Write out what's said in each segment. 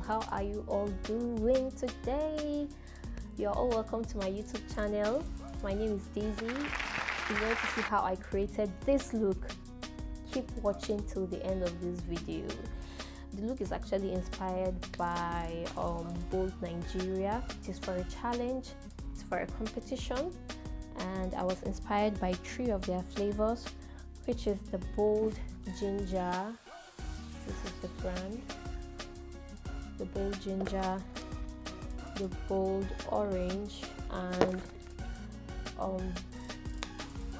how are you all doing today? You're all welcome to my YouTube channel. My name is Daisy. If you want to see how I created this look, keep watching till the end of this video. The look is actually inspired by Bold Nigeria. It is for a challenge, it's for a competition, and I was inspired by 3 of their flavors, which is the Bold Ginger. This is the brand. The Bold Ginger, the Bold Orange, and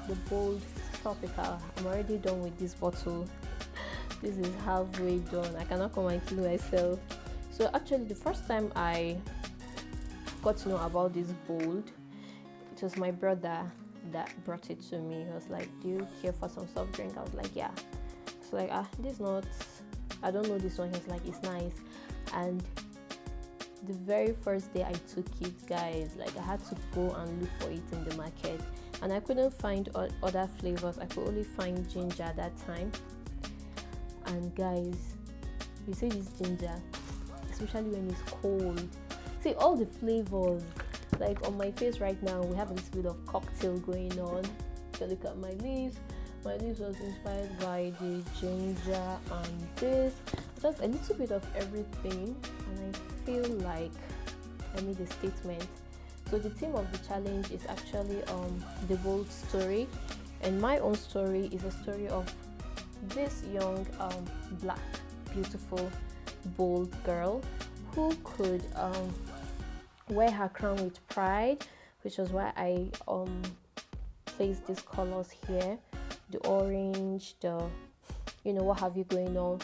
the Bold Tropical. I'm already done with this bottle. This is halfway done. I cannot come and kill myself. So actually, the first time I got to know about this Bold, it was my brother that brought it to me. He was like, "Do you care for some soft drink?" I was like, "Yeah." It's like, this not, I don't know this one. He's like, "It's nice." And the very first day I took it, guys, like I had to go and look for it in the market, and I couldn't find other flavors. I could only find ginger at that time. And guys, you see this ginger, especially when it's cold. See all the flavors. Like on my face right now, we have a little bit of cocktail going on. If you look at my lips was inspired by the ginger and this, just a little bit of everything. And I feel like I made a statement. So the theme of the challenge is actually the Bold story, and my own story is a story of this young black beautiful bold girl who could wear her crown with pride, which is why I placed these colors here, the orange, the what have you going on.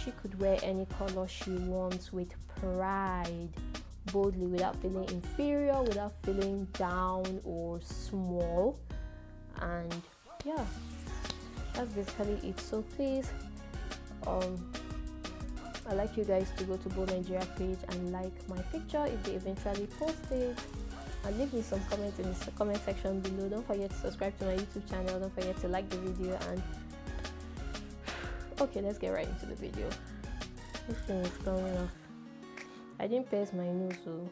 She could wear any color she wants with pride, boldly, without feeling inferior, without feeling down or small. And yeah, that's basically it. So please, I'd like you guys to go to Bold Nigeria page and like my picture if they eventually post it, and leave me some comments in the comment section below. Don't forget to subscribe to my YouTube channel. Don't forget to like the video. And okay, let's get right into the video. This thing is coming off. I didn't paste my nose, so